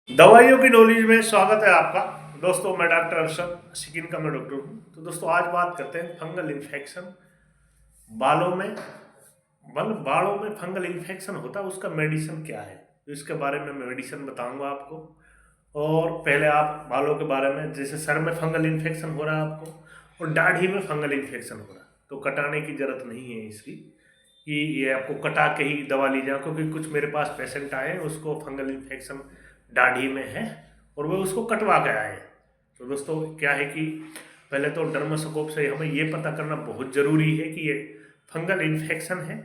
दवाइयों की नॉलेज में स्वागत है आपका। दोस्तों मैं डॉक्टर अरशद, स्किन का मैं डॉक्टर हूँ। तो दोस्तों आज बात करते हैं फंगल इन्फेक्शन। बालों में बालों में फंगल इन्फेक्शन होता है, उसका मेडिसिन क्या है, तो इसके बारे में मैं मेडिसिन बताऊंगा आपको। और पहले आप बालों के बारे में, जैसे सर में फंगल इन्फेक्शन हो रहा है आपको और दाढ़ी में फंगल इन्फेक्शन हो रहा है, तो कटाने की जरूरत नहीं है इसकी कि ये आपको कटा के ही दवा ली जाए। क्योंकि कुछ मेरे पास पेशेंट आए, उसको फंगल इन्फेक्शन दाढ़ी में है और वो उसको कटवा के आए। तो दोस्तों क्या है कि पहले तो डर्मास्कोप से हमें ये पता करना बहुत ज़रूरी है कि ये फंगल इन्फेक्शन है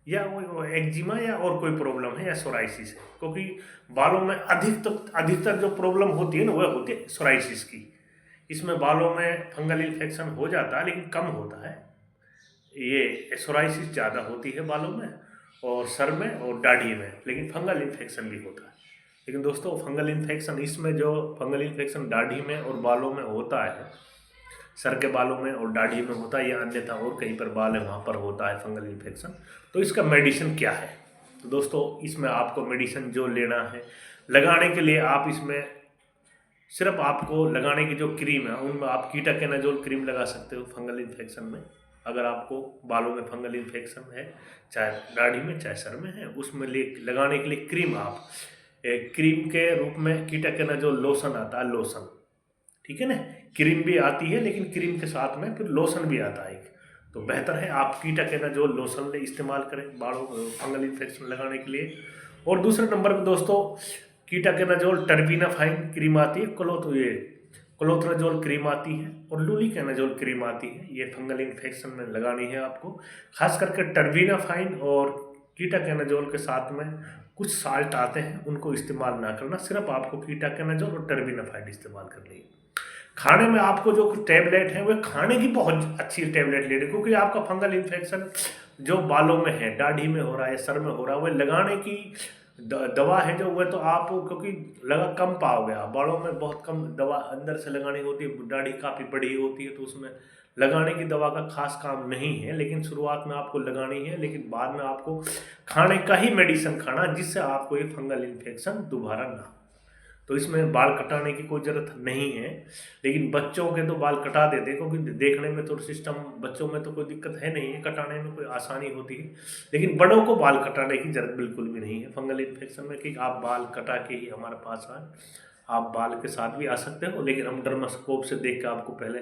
या वो एक्जिमा या और कोई प्रॉब्लम है या सोराइसिस है। क्योंकि बालों में अधिकतर जो प्रॉब्लम होती है ना, वह होती है सोराइसिस की। इसमें बालों में फंगल इन्फेक्शन हो जाता है लेकिन कम होता है। ये सोराइसिस ज़्यादा होती है बालों में और सर में और दाढ़ी में, लेकिन फंगल इन्फेक्शन भी होता है। लेकिन दोस्तों फंगल इन्फेक्शन, इसमें जो फंगल इन्फेक्शन दाढ़ी में और बालों में होता है, सर के बालों में और दाढ़ी में होता है या अन्यथा और कहीं पर बाल है वहाँ पर होता है फंगल इन्फेक्शन, तो इसका मेडिसिन क्या है। तो दोस्तों इसमें आपको मेडिसिन जो लेना है, लगाने के लिए आप इसमें सिर्फ आपको लगाने की जो क्रीम है उनमें आप कीटाकेनाजोल क्रीम लगा सकते हो फंगल इन्फेक्शन में। अगर आपको बालों में फंगल इन्फेक्शन है, चाहे दाढ़ी में चाहे सर में है, उसमें ले लगाने के लिए क्रीम आप एक क्रीम के रूप में कीटाकेनाजोल लोशन आता है, लोशन, ठीक है ना। क्रीम भी आती है लेकिन क्रीम के साथ में फिर लोशन भी आता है एक। तो बेहतर है आप कीटाकेनाजोल लोशन ले इस्तेमाल करें बालों फंगल इन्फेक्शन लगाने के लिए। और दूसरे नंबर पर दोस्तों कीटाकेनाजोल टर्बिनाफाइन क्रीम आती है, क्लोथ्राजोल क्रीम आती है और लुलिकेनाजोल क्रीम आती है। ये फंगल इन्फेक्शन में लगानी है आपको। खास करके टर्बिनाफाइन और कीटाकेनाजोल के साथ में कुछ साल्ट आते हैं, उनको इस्तेमाल ना करना, सिर्फ आपको कीटाकेनाजोल और टर्बिनाफाइन इस्तेमाल करनी है। खाने में आपको जो टैबलेट है वह खाने की बहुत अच्छी टैबलेट लेनी, क्योंकि आपका फंगल इन्फेक्शन जो बालों में है, दाढ़ी में हो रहा है, सर में हो रहा है, वह लगाने की दवा है जो, वह तो आप क्योंकि लगा कम पाओगे। आप बालों में बहुत कम दवा अंदर से लगानी होती है, दाढ़ी काफ़ी बड़ी होती है, तो उसमें लगाने की दवा का खास काम नहीं है। लेकिन शुरुआत में आपको लगानी है, लेकिन बाद में आपको खाने का ही मेडिसिन खाना, जिससे आपको ये फंगल इन्फेक्शन दोबारा ना हो। तो इसमें बाल कटाने की कोई ज़रूरत नहीं है। लेकिन बच्चों के तो बाल कटा देते हैं, क्योंकि देखने में तो सिस्टम, बच्चों में तो कोई दिक्कत है नहीं है, कटाने में कोई आसानी होती है। लेकिन बड़ों को बाल कटाने की ज़रूरत बिल्कुल भी नहीं है फंगल इन्फेक्शन में, कि आप बाल कटा के ही हमारे पास आए। आप बाल के साथ भी आ सकते हो, लेकिन हम डर्मास्कोप से देख कर आपको पहले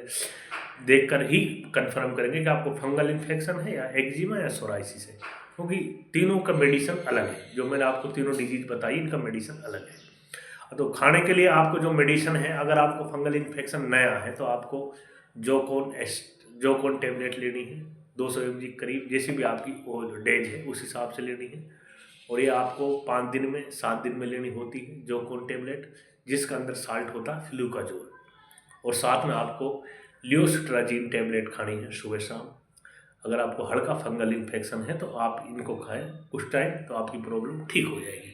देख कर ही कंफर्म करेंगे कि आपको फंगल इन्फेक्शन है या एक्जिमा या सोराइसिस है। क्योंकि तीनों का मेडिसिन अलग है, जो मैंने आपको तीनों डिजीज बताई इनका मेडिसिन अलग है। तो खाने के लिए आपको जो मेडिसिन है, अगर आपको फंगल इन्फेक्शन नया है तो आपको जोकोन टेबलेट लेनी है 200 mg करीब, जैसी भी आपकी वो डेज है उस हिसाब से लेनी है। और ये आपको 5 दिन में 7 दिन में लेनी होती है जोकोन टेबलेट, जिसका अंदर साल्ट होता है फ्लूकाजोल। और साथ में आपको लियोसिट्राजीन टेबलेट खानी है सुबह शाम। अगर आपको हल्का फंगल इन्फेक्शन है तो आप इनको खाएं कुछ टाइम, तो आपकी प्रॉब्लम ठीक हो जाएगी।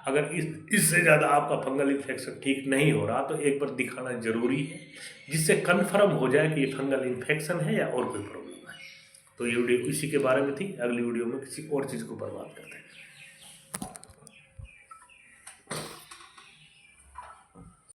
अगर इससे ज़्यादा आपका फंगल इन्फेक्शन ठीक नहीं हो रहा तो एक बार दिखाना ज़रूरी है, जिससे कन्फर्म हो जाए कि ये फंगल इन्फेक्शन है या और कोई प्रॉब्लम है। तो ये वीडियो इसी के बारे में थी। अगली वीडियो में किसी और चीज़ को बर्बाद करते हैं।